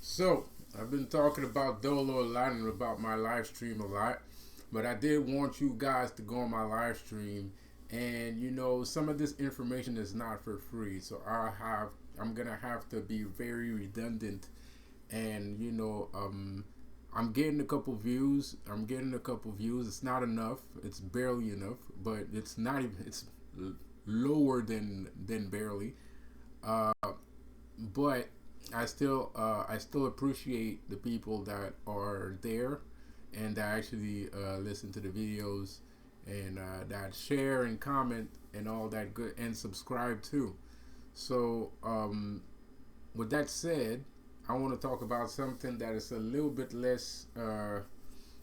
So, I've been talking about Dolo a lot and about my live stream a lot, but I did want you guys to go on my live stream. And some of this information is not for free, so I'm gonna have to be very redundant. And I'm getting a couple views. It's not enough. It's barely enough, but it's not even. It's lower than barely. Uh, but I still appreciate the people that are there and that actually listen to the videos and that share and comment and all that good and subscribe too. So with that said, I want to talk about something that is a little bit less.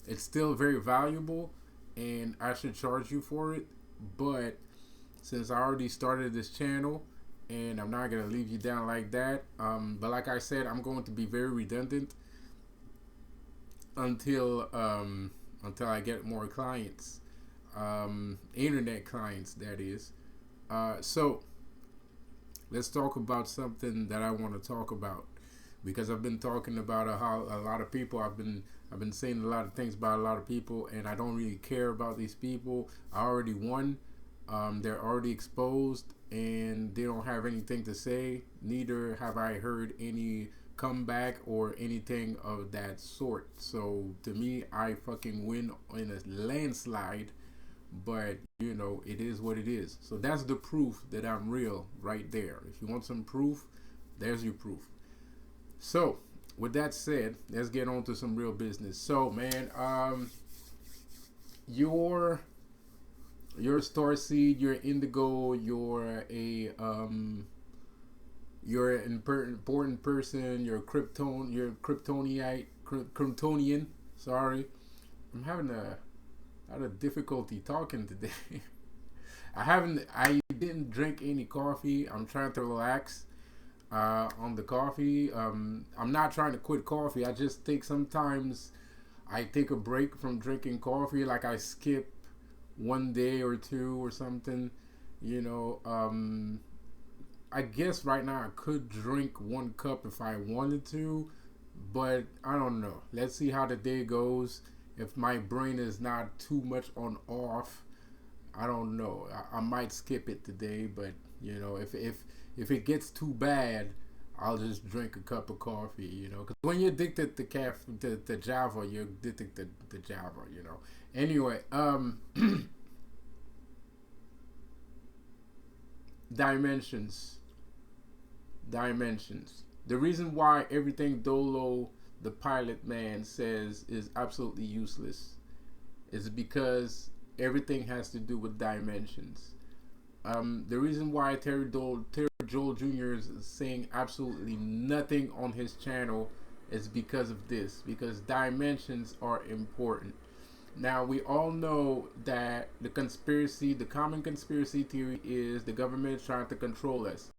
It's still very valuable, and I should charge you for it. But since I already started this channel, and I'm not gonna leave you down like that. But like I said, I'm going to be very redundant until until I get more clients, internet clients, that is. So let's talk about something that I want to talk about because I've been talking about how a lot of people I've been saying a lot of things about a lot of people, and I don't really care about these people. I already won. They're already exposed, and they don't have anything to say. Neither have I heard any comeback or anything of that sort. So to me, I fucking win in a landslide. But it is what it is. So that's the proof that I'm real right there. If you want some proof, there's your proof. So with that said, let's get on to some real business. So man, your star seed, your indigo, you're an important person, you're Kryptonian. Sorry, I'm having a lot of difficulty talking today. I didn't drink any coffee. I'm trying to relax on the coffee. I'm not trying to quit coffee. I just think sometimes I take a break from drinking coffee, like I skip one day or two or something. You know, I guess right now I could drink one cup if I wanted to, but I don't know. Let's see how the day goes. If my brain is not too much on off, I don't know. I might skip it today, but if it gets too bad, I'll just drink a cup of coffee. Because when you're addicted to Java, you're addicted to Java. Anyway, dimensions, dimensions. The reason why everything Dolo, the pilot man, says is absolutely useless is because everything has to do with dimensions. The reason why Terry Joel Jr. is saying absolutely nothing on his channel is because of this, because dimensions are important. Now, we all know that the common conspiracy theory is the government is trying to control us.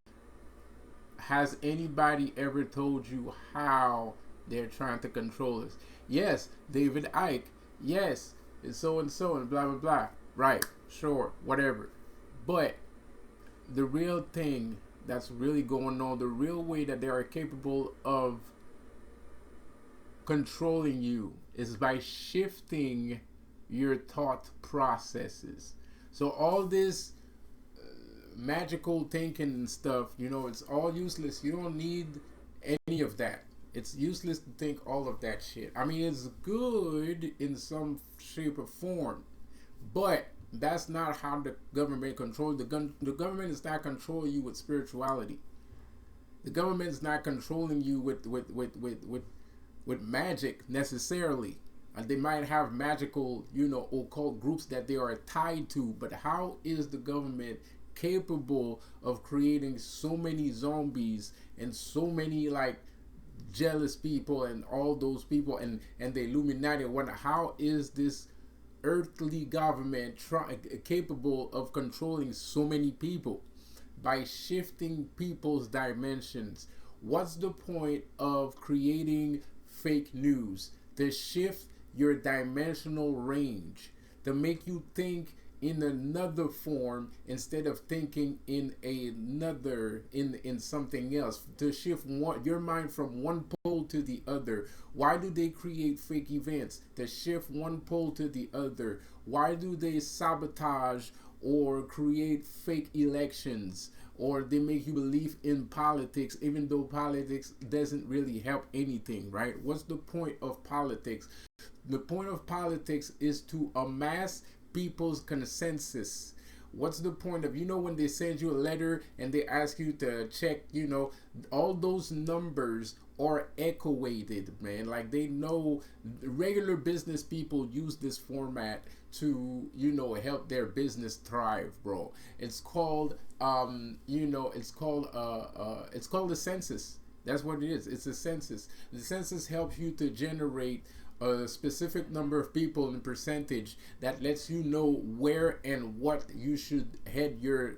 Has anybody ever told you how they're trying to control us? Yes, David Icke. Yes, and so and blah blah blah. Right, sure, whatever. But the real thing that's really going on, the real way that they are capable of controlling you is by shifting your thought processes. So all this magical thinking and stuff, it's all useless. You don't need any of that. It's useless to think all of that shit. I mean, it's good in some shape or form, but that's not how the government controls. The government is not controlling you with spirituality. The government is not controlling you with magic necessarily. They might have magical, occult groups that they are tied to, but how is the government capable of creating so many zombies and so many like jealous people and all those people and the Illuminati? How is this earthly government capable of controlling so many people? By shifting people's dimensions. What's the point of creating fake news? To shift your dimensional range, to make you think in another form instead of thinking in another in something else, to shift your mind from one pole to the other. Why do they create fake events to shift one pole to the other? Why do they sabotage or create fake elections, or they make you believe in politics even though politics doesn't really help anything, right? What's the point of politics? The point of politics is to amass people's consensus. What's the point of, when they send you a letter and they ask you to check, all those numbers are equated, man. Like, they know regular business people use this format to, help their business thrive, bro. It's called it's called the census. That's what it is. It's a census. The census helps you to generate a specific number of people in percentage that lets you know where and what you should head your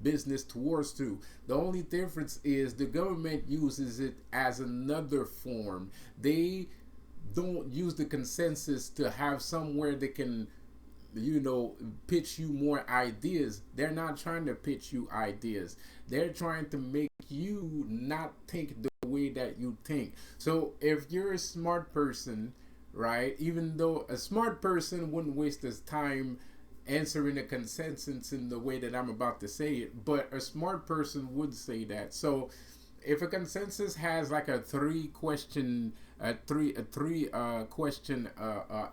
business towards to. The only difference is the government uses it as another form. They don't use the consensus to have somewhere they can pitch you more ideas. They're not trying to pitch you ideas. They're trying to make you not think the way that you think. So if you're a smart person, right, even though a smart person wouldn't waste his time answering a consensus in the way that I'm about to say it, but a smart person would say that. So if a consensus has like a three question question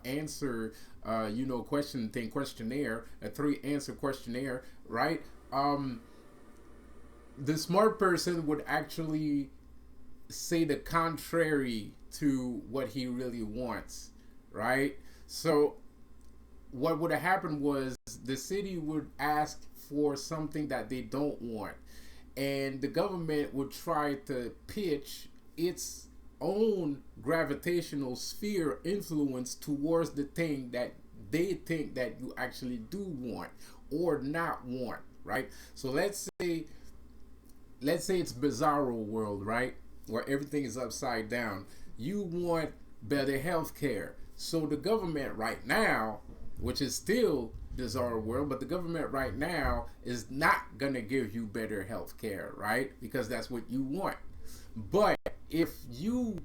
answer questionnaire, a 3 answer questionnaire, right? The smart person would actually say the contrary to what he really wants, right? So what would have happened was the city would ask for something that they don't want, and the government would try to pitch its own gravitational sphere influence towards the thing that they think that you actually do want or not want, right? So let's say it's bizarro world, right, where everything is upside down. You want better health care. So the government right now, which is still bizarre world, but the government right now is not gonna give you better health care, right? Because that's what you want. But if you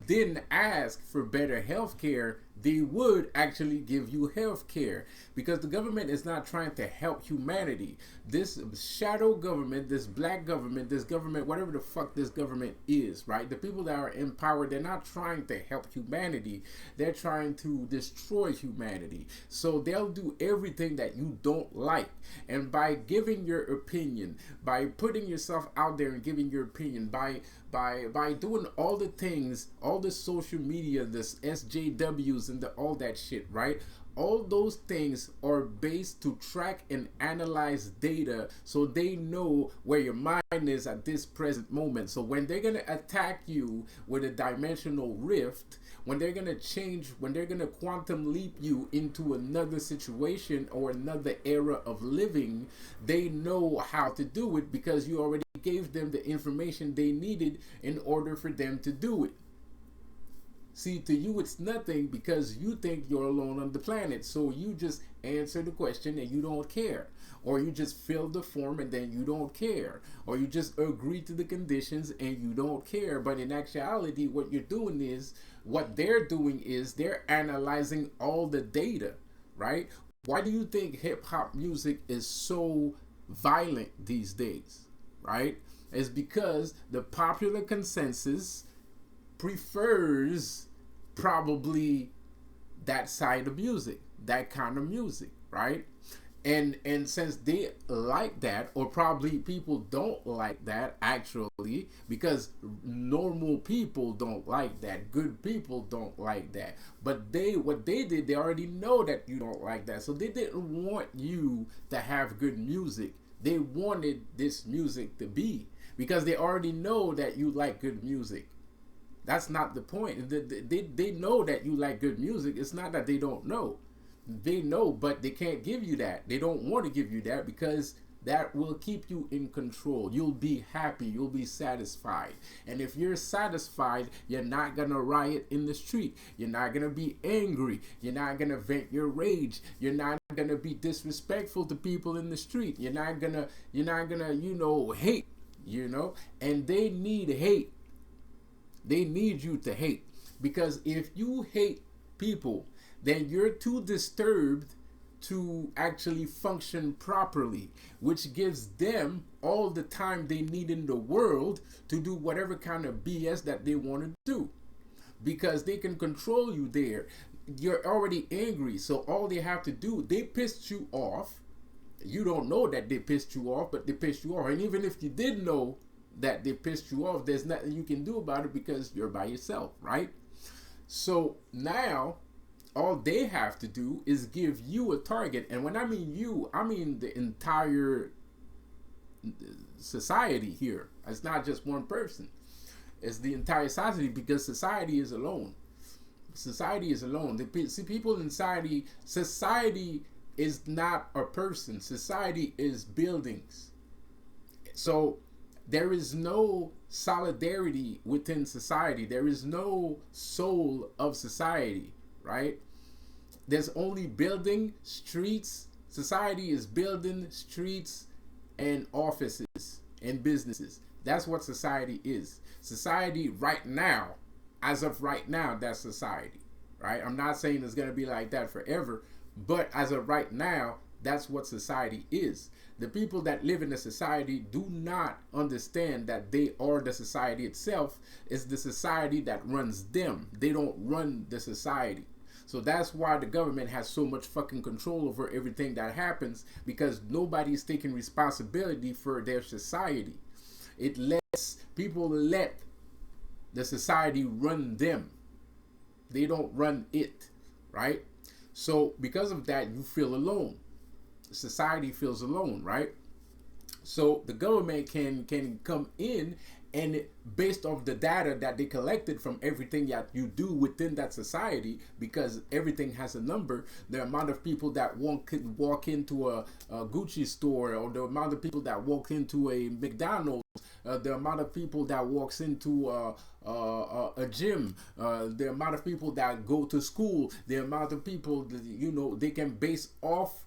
didn't ask for better health care, they would actually give you health care, because the government is not trying to help humanity. This shadow government, this black government, this government, whatever the fuck this government is, right? The people that are in power, they're not trying to help humanity. They're trying to destroy humanity. So they'll do everything that you don't like. And by giving your opinion, by putting yourself out there and giving your opinion, by doing all the things, all the social media, this SJWs and all that shit, right? All those things are based to track and analyze data, so they know where your mind is at this present moment. So when they're gonna attack you with a dimensional rift, when they're gonna quantum leap you into another situation or another era of living, they know how to do it, because you already gave them the information they needed in order for them to do it. See, to you it's nothing because you think you're alone on the planet. So you just answer the question and you don't care. Or you just fill the form and then you don't care. Or you just agree to the conditions and you don't care. But in actuality, what they're doing is they're analyzing all the data, right? Why do you think hip hop music is so violent these days, right? It's because the popular consensus prefers probably that side of music, that kind of music, right? And since they like that, or probably people don't like that actually, because normal people don't like that, good people don't like that, but what they did, they already know that you don't like that, so they didn't want you to have good music. They wanted this music to be, because they already know that you like good music. That's not the point. They know that you like good music. It's not that they don't know. They know, but they can't give you that. They don't want to give you that because that will keep you in control. You'll be happy, you'll be satisfied. And if you're satisfied, you're not gonna riot in the street. You're not gonna be angry. You're not gonna vent your rage. You're not gonna be disrespectful to people in the street. You're not gonna hate, and they need hate. They need you to hate. Because if you hate people, then you're too disturbed to actually function properly, which gives them all the time they need in the world to do whatever kind of BS that they want to do, because they can control you there. You're already angry, so all they have to do, they pissed you off. You don't know that they pissed you off, but they pissed you off. And even if you did know that they pissed you off, there's nothing you can do about it because you're by yourself, right? So now all they have to do is give you a target. And when I mean you, I mean the entire society here. It's not just one person. It's the entire society, because society is alone. Society is alone. See, people in society is not a person. Society is buildings. So there is no solidarity within society. There is no soul of society, right? There's only building, streets. Society is building, streets, and offices and businesses. That's what society is. Society right now, as of right now, that's society, right? I'm not saying it's going to be like that forever, but as of right now, that's what society is. The people that live in the society do not understand that they are the society itself. It's the society that runs them. They don't run the society. So that's why the government has so much fucking control over everything that happens, because nobody's taking responsibility for their society. People let the society run them. They don't run it, right? So because of that, you feel alone. Society feels alone, right? So the government can come in, and based off the data that they collected from everything that you do within that society, because everything has a number, the amount of people that could walk into a Gucci store, or the amount of people that walk into a McDonald's, the amount of people that walks into a gym, the amount of people that go to school, the amount of people that, they can base off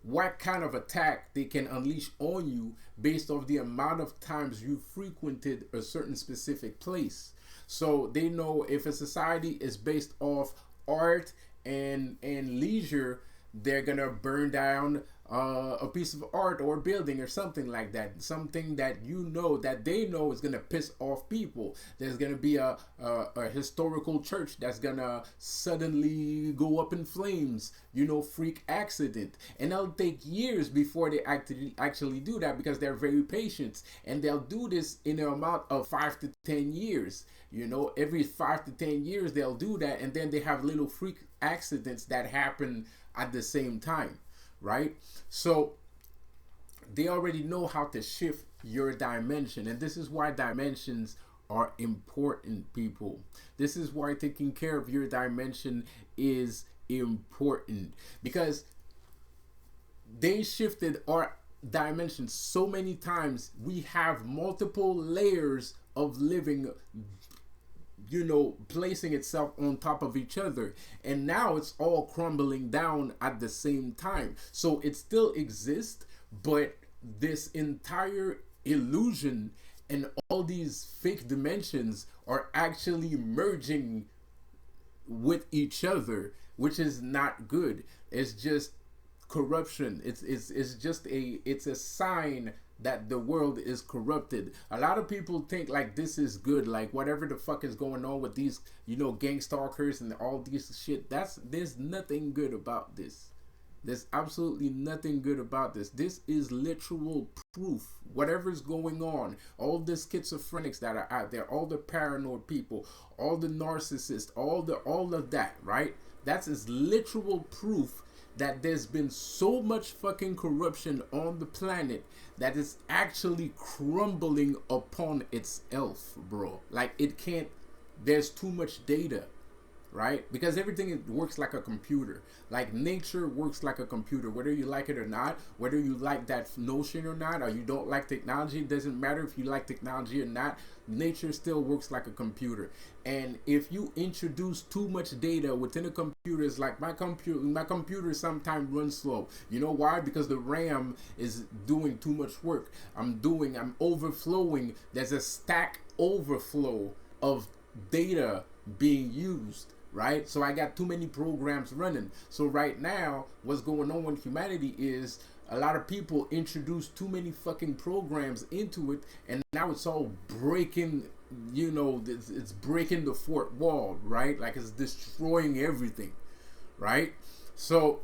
what kind of attack they can unleash on you based off the amount of times you frequented a certain specific place. So they know if a society is based off art and leisure, they're gonna burn down a piece of art or building or something like that. Something that that they know is gonna piss off people. There's gonna be a historical church that's gonna suddenly go up in flames, freak accident, and it'll take years before they actually do that, because they're very patient, and they'll do this in an amount of 5 to 10 years. Every 5 to 10 years they'll do that, and then they have little freak accidents that happen at the same time, right? So they already know how to shift your dimension, and this is why dimensions are important, people. This is why taking care of your dimension is important, because they shifted our dimension so many times. We have multiple layers of living, placing itself on top of each other, and now it's all crumbling down at the same time. So it still exists, but this entire illusion and all these fake dimensions are actually merging with each other, which is not good. It's just corruption. It's a sign that the world is corrupted. A lot of people think like this is good, like whatever the fuck is going on with these, gang stalkers and all these shit. There's nothing good about this. There's absolutely nothing good about this. This is literal proof. Whatever's going on, all the schizophrenics that are out there, all the paranoid people, all the narcissists, all of that, right? That is literal proof that there's been so much fucking corruption on the planet that it's actually crumbling upon itself, bro. Like, it can't, there's too much data. right? Because everything works like a computer. Like nature works like a computer, whether you like it or not, whether you like that notion or not, or you don't like technology. It doesn't matter if you like technology or not. Nature still works like a computer. And if you introduce too much data within a computer, it's like my computer sometimes runs slow. You know why? Because the RAM is doing too much work. I'm overflowing. There's a stack overflow of data being used, right? So I got too many programs running. So right now, what's going on with humanity is a lot of people introduce too many fucking programs into it, and now it's all breaking. It's breaking the fourth wall, right? Like it's destroying everything, right? So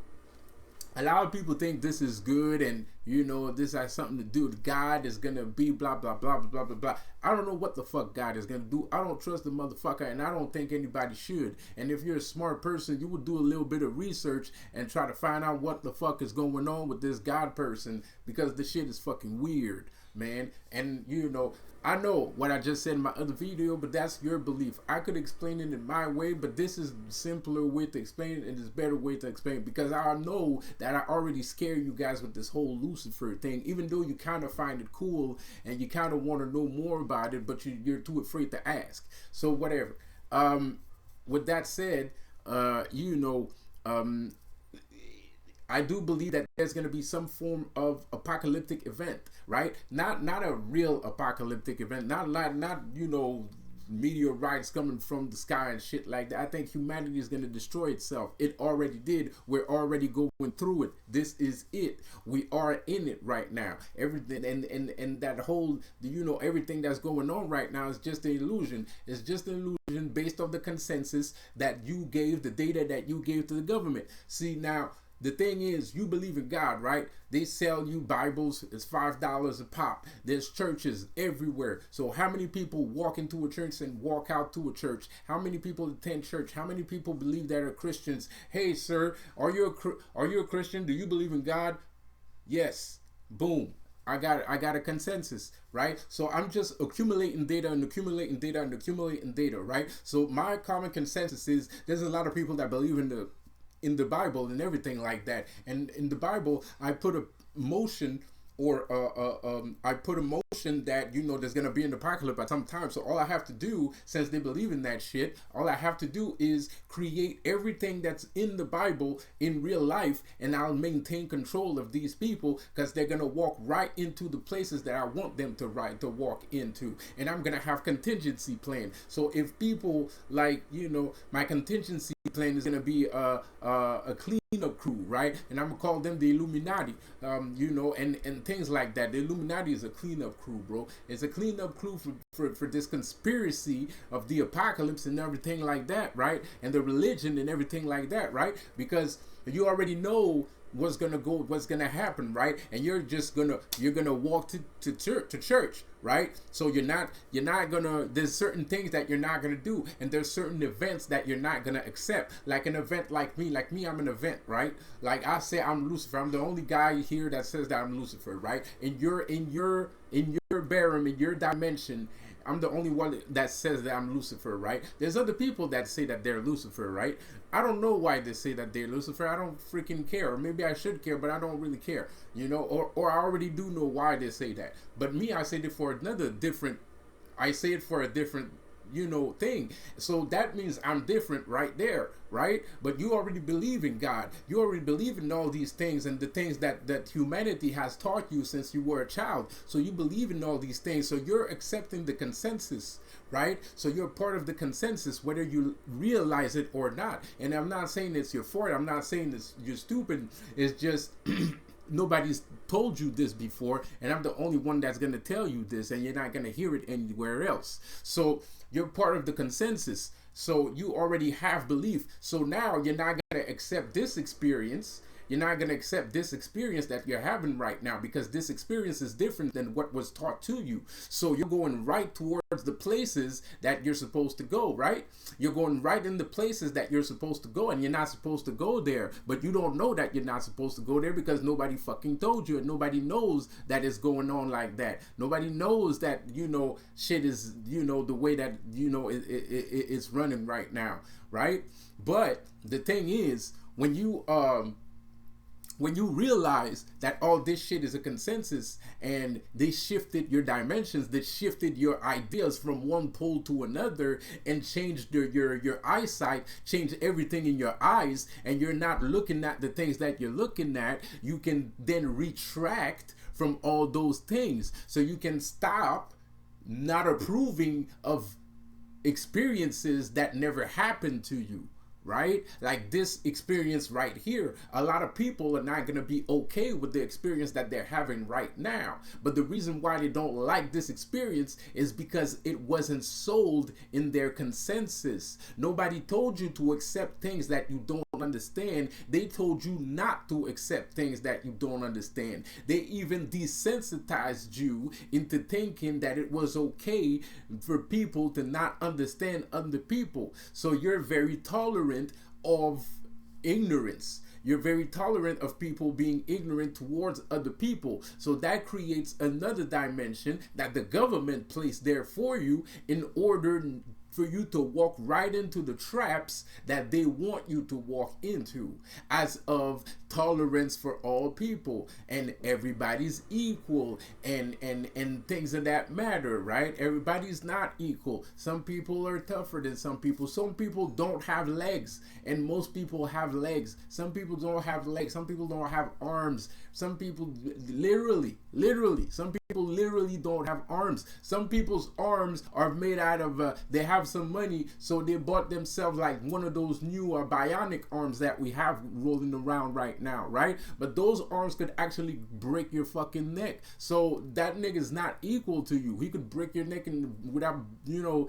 a lot of people think this is good, and this has something to do with God is gonna be blah blah blah blah blah blah. I don't know what the fuck God is gonna do. I don't trust the motherfucker, and I don't think anybody should. And if you're a smart person, you would do a little bit of research and try to find out what the fuck is going on with this God person, because the shit is fucking weird, man. And I know what I just said in my other video, but that's your belief. I could explain it in my way, but this is a simpler way to explain it, and it's a better way to explain it, because I know that I already scare you guys with this whole Lucifer thing, even though you kind of find it cool and you kind of want to know more about it, but you're too afraid to ask. So whatever. With that said, I do believe that there's going to be some form of apocalyptic event, right? Not a real apocalyptic event, not meteorites coming from the sky and shit like that. I think humanity is going to destroy itself. It already did. We're already going through it. This is it. We are in it right now. Everything and that whole everything that's going on right now is just an illusion. It's just an illusion based on the consensus that you gave, the data that you gave to the government. See, now the thing is, you believe in God, right? They sell you Bibles. It's $5 a pop. There's churches everywhere. So how many people walk into a church and walk out to a church? How many people attend church? How many people believe that are Christians? Hey, sir, are you a Christian? Do you believe in God? Yes. Boom. I got a consensus, right? So I'm just accumulating data and accumulating data and accumulating data, right? So my common consensus is there's a lot of people that believe in the Bible and everything like that. And in the Bible, I put a motion I put a motion that there's gonna be an apocalypse at some time. So all I have to do, since they believe in that shit, all I have to do is create everything that's in the Bible in real life, and I'll maintain control of these people, because they're gonna walk right into the places that I want them to walk into, and I'm gonna have contingency plan. So if people my contingency plan is gonna be a cleanup crew, right? And I'm gonna call them the Illuminati, and things like that. The Illuminati is a cleanup crew, bro. It's a cleanup crew for this conspiracy of the apocalypse and everything like that, right? And the religion and everything like that, right? Because you already know what's gonna happen, right? And you're gonna walk to church, right? So you're not gonna, there's certain things that you're not gonna do, and there's certain events that you're not gonna accept. Like an event like me, I'm an event, right? Like I say I'm Lucifer. I'm the only guy here that says that I'm Lucifer, right? In your Barum, in your dimension, I'm the only one that says that I'm Lucifer, right? There's other people that say that they're Lucifer, right? I don't know why they say that they're Lucifer. I don't freaking care. Or maybe I should care, but I don't really care, or I already do know why they say that. But me, I say it for a different thing. So that means I'm different right there, right? But you already believe in God. You already believe in all these things, and the things that humanity has taught you since you were a child. So you believe in all these things. So you're accepting the consensus, right? So you're part of the consensus, whether you realize it or not. And I'm not saying it's your fault. I'm not saying it's you're stupid. It's just nobody's told you this before, and I'm the only one that's going to tell you this, and you're not going to hear it anywhere else. So you're part of the consensus. So you already have belief. So now you're not going to accept this experience, You're not going to accept this experience that you're having right now, because this experience is different than what was taught to you. So you're going right towards the places that you're supposed to go, right? You're going right in the places that you're supposed to go, and you're not supposed to go there. But you don't know that you're not supposed to go there because nobody fucking told you, and nobody knows that it's going on like that. Nobody knows that, you know, shit is, you know, the way that, you know, it's running right now, right? But the thing is, when you realize that all this shit is a consensus, and they shifted your dimensions, they shifted your ideas from one pole to another, and changed your eyesight, changed everything in your eyes, and you're not looking at the things that you're looking at, you can then retract from all those things. So you can stop not approving of experiences that never happened to you. Right? Like this experience right here. A lot of people are not going to be okay with the experience that they're having right now. But the reason why they don't like this experience is because it wasn't sold in their consensus. Nobody told you to accept things that you don't understand. They told you not to accept things that you don't understand. They even desensitized you into thinking that it was okay for people to not understand other people. So you're very tolerant of ignorance. You're very tolerant of people being ignorant towards other people. So that creates another dimension that the government placed there for you in order for you to walk right into the traps that they want you to walk into, as of tolerance for all people and everybody's equal and things of that matter, right? Everybody's not equal. Some people are tougher than some people. Some people don't have legs, and most people have legs. Some people don't have legs. Some people don't have arms. Some people literally, some people literally don't have arms. Some people's arms are made out of, they have some money, so they bought themselves like one of those new bionic arms that we have rolling around right now, right? But those arms could actually break your fucking neck. So that nigga's not equal to you. He could break your neck and without, you know,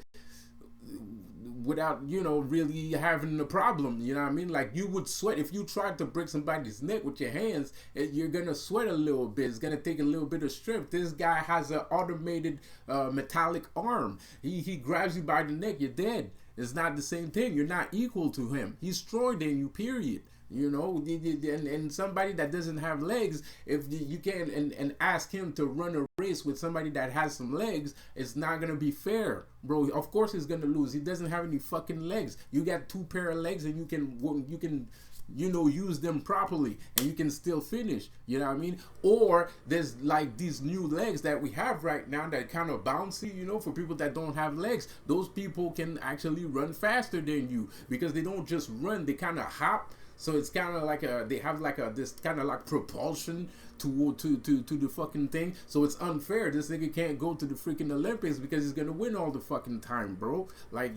really having a problem. You know what I mean? Like, you would sweat if you tried to break somebody's neck with your hands. You're gonna sweat a little bit. It's gonna take a little bit of strength. This guy has an automated metallic arm. He grabs you by the neck, you're dead. It's not the same thing. You're not equal to him. He's stronger than you, period. You know, and somebody that doesn't have legs, if you can and ask him to run a race with somebody that has some legs, it's not gonna be fair, bro. Of course he's gonna lose. He doesn't have any fucking legs. You got 2 pair of legs, and you can you know, use them properly, and you can still finish. You know what I mean? Or there's like these new legs that we have right now that kind of bouncy, you know, for people that don't have legs. Those people can actually run faster than you, because they don't just run, they kind of hop. So it's kind of like they have like this kind of like propulsion to the fucking thing. So it's unfair. This nigga can't go to the freaking Olympics because he's gonna win all the fucking time, bro. Like,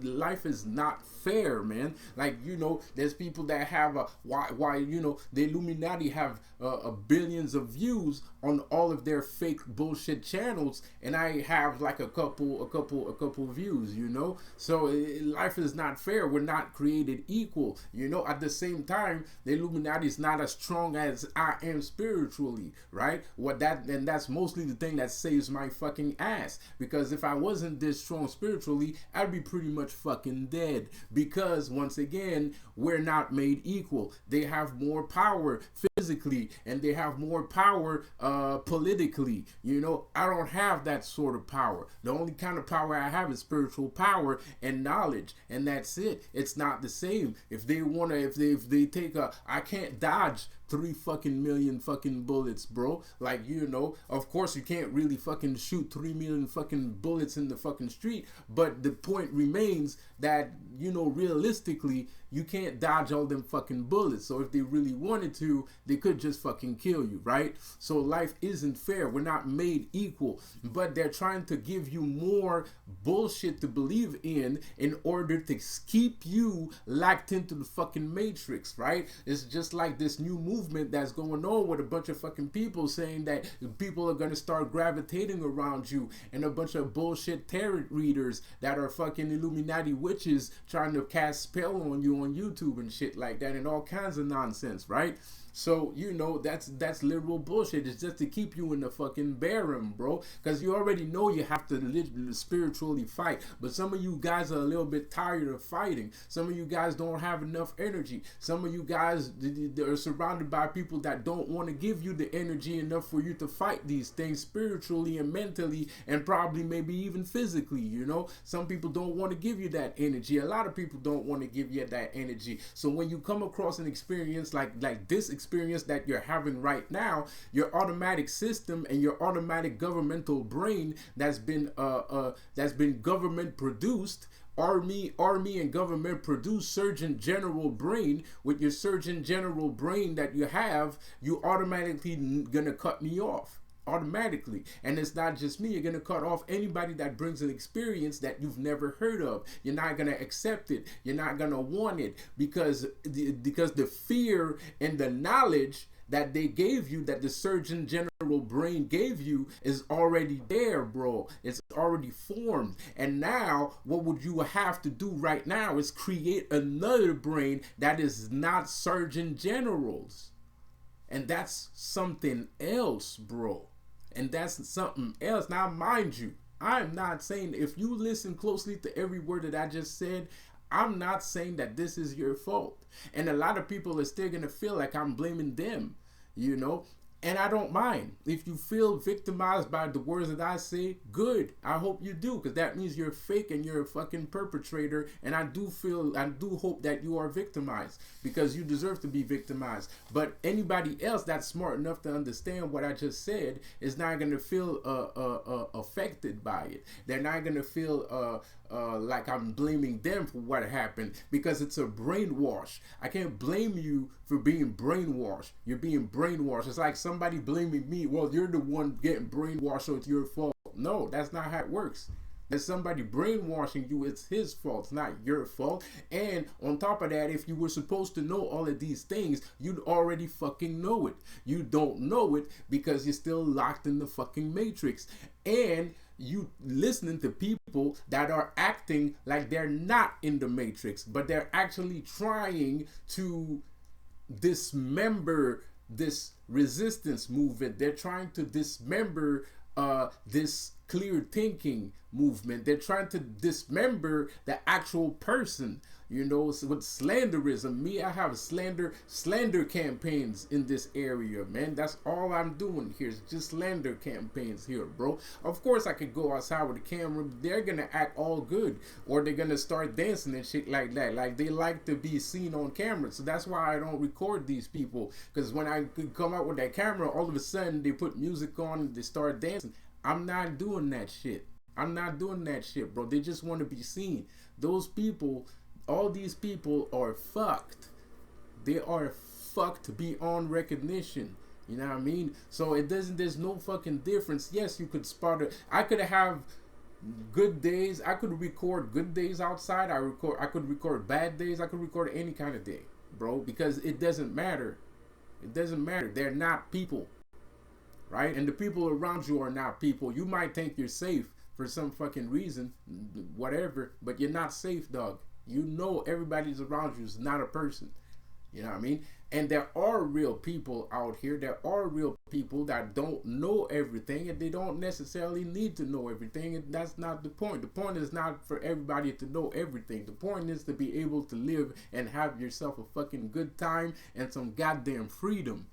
life is not fair, man. Like, you know, there's people that have why you know, the Illuminati have billions of views on all of their fake bullshit channels, and I have like a couple views, you know. So life is not fair. We're not created equal, you know. At the same time, the Illuminati is not as strong as I am spiritually, right? And that's mostly the thing that saves my fucking ass, because if I wasn't this strong spiritually, I'd be pretty much fucking dead, because once again, we're not made equal. They have more power physically, and they have more power politically. You know, I don't have that sort of power. The only kind of power I have is spiritual power and knowledge, and that's it. It's not the same. If they wanna, if they take I can't dodge 3 fucking million fucking bullets, bro. Like, you know, of course you can't really fucking shoot 3 million fucking bullets in the fucking street, but the point remains that, you know, realistically, you can't dodge all them fucking bullets. So if they really wanted to, they could just fucking kill you, right? So life isn't fair. We're not made equal, but they're trying to give you more bullshit to believe in order to keep you locked into the fucking matrix, right? It's just like this new movement that's going on with a bunch of fucking people saying that people are going to start gravitating around you, and a bunch of bullshit tarot readers that are fucking Illuminati witches trying to cast spell on you on YouTube and shit like that, and all kinds of nonsense, right? So, you know, that's literal bullshit. It's just to keep you in the fucking barren, bro. Because you already know you have to spiritually fight. But some of you guys are a little bit tired of fighting. Some of you guys don't have enough energy. Some of you guys are surrounded by people that don't want to give you the energy enough for you to fight these things spiritually and mentally, and probably maybe even physically, you know. Some people don't want to give you that energy. A lot of people don't want to give you that energy. So when you come across an experience like this experience that you're having right now, your automatic system and your automatic governmental brain that's been government produced, army and government produced Surgeon General brain, with your Surgeon General brain that you have, you automatically gonna cut me off. Automatically. And it's not just me. You're going to cut off anybody that brings an experience that you've never heard of. You're not going to accept it. You're not going to want it, because the fear and the knowledge that they gave you, that the Surgeon General brain gave you, is already there, bro. It's already formed. And now what would you have to do right now is create another brain that is not Surgeon General's. And that's something else, bro. And that's something else. Now, mind you, I'm not saying, if you listen closely to every word that I just said, I'm not saying that this is your fault. And a lot of people are still going to feel like I'm blaming them, you know. And I don't mind. If you feel victimized by the words that I say, good. I hope you do, because that means you're fake and you're a fucking perpetrator. And I do hope that you are victimized, because you deserve to be victimized. But anybody else that's smart enough to understand what I just said is not going to feel affected by it. They're not going to feel like I'm blaming them for what happened, because it's a brainwash. I can't blame you for being brainwashed. You're being brainwashed. It's like somebody blaming me. Well, you're the one getting brainwashed, so it's your fault. No, that's not how it works. There's somebody brainwashing you. It's his fault. It's not your fault. And on top of that, if you were supposed to know all of these things, you'd already fucking know it. You don't know it because you're still locked in the fucking matrix. And you listening to people that are acting like they're not in the matrix, but they're actually trying to dismember this resistance movement. They're trying to dismember this clear thinking movement. They're trying to dismember the actual person, you know, with slanderism. Me, I have slander campaigns in this area, man. That's all I'm doing here, is just slander campaigns here, bro. Of course I could go outside with a camera. They're gonna act all good, or they're gonna start dancing and shit like that. Like, they like to be seen on camera. So that's why I don't record these people, because when I come out with that camera, all of a sudden they put music on and they start dancing. I'm not doing that shit. I'm not doing that shit, bro. They just want to be seen. Those people, all these people are fucked. They are fucked beyond recognition. You know what I mean? So there's no fucking difference. Yes, you could spot it. I could have good days. I could record good days outside. I could record bad days. I could record any kind of day, bro, because it doesn't matter. It doesn't matter. They're not people. Right? And the people around you are not people. You might think you're safe for some fucking reason, whatever, but you're not safe, dog. You know everybody's around you is not a person. You know what I mean? And there are real people out here. There are real people that don't know everything, and they don't necessarily need to know everything. And that's not the point. The point is not for everybody to know everything. The point is to be able to live and have yourself a fucking good time and some goddamn freedom.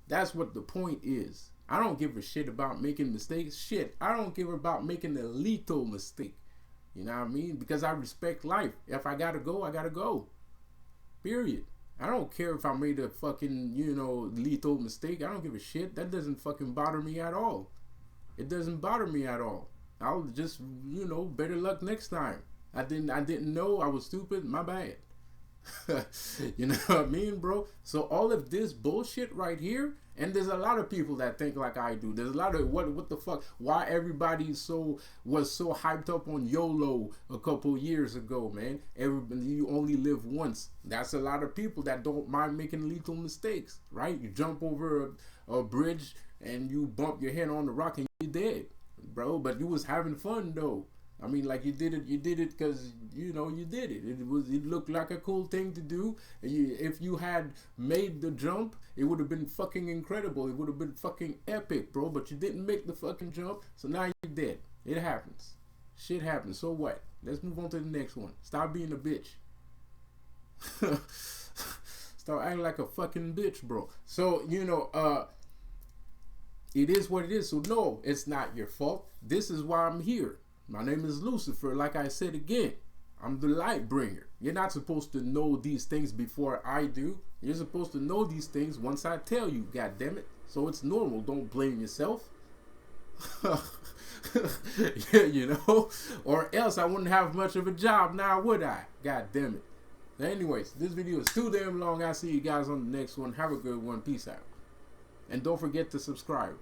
That's what the point is. I don't give a shit about making mistakes. Shit, I don't give about making a lethal mistake. You know what I mean? Because I respect life. If I gotta go, I gotta go. Period. I don't care if I made a fucking, you know, lethal mistake. I don't give a shit. That doesn't fucking bother me at all. It doesn't bother me at all. I'll just, you know, better luck next time. I didn't know. I was stupid. My bad. You know what I mean, bro? So all of this bullshit right here, and there's a lot of people that think like I do. There's a lot of what the fuck? Why everybody was so hyped up on YOLO a couple years ago, man? Everybody, you only live once. That's a lot of people that don't mind making lethal mistakes, right? You jump over a bridge and you bump your head on the rock and you're dead, bro. But you was having fun though. I mean, like you did it because you know you did it. It looked like a cool thing to do. If you had made the jump, it would have been fucking incredible. It would have been fucking epic, bro. But you didn't make the fucking jump, so now you're dead. It happens. Shit happens. So what? Let's move on to the next one. Stop being a bitch. Start acting like a fucking bitch, bro. So you know, it is what it is. So no, it's not your fault. This is why I'm here. My name is Lucifer. Like I said again, I'm the light bringer. You're not supposed to know these things before I do. You're supposed to know these things once I tell you, god damn it. So it's normal. Don't blame yourself. Yeah, you know, or else I wouldn't have much of a job now, would I? God damn it. Anyways, this video is too damn long. I'll see you guys on the next one. Have a good one. Peace out. And don't forget to subscribe.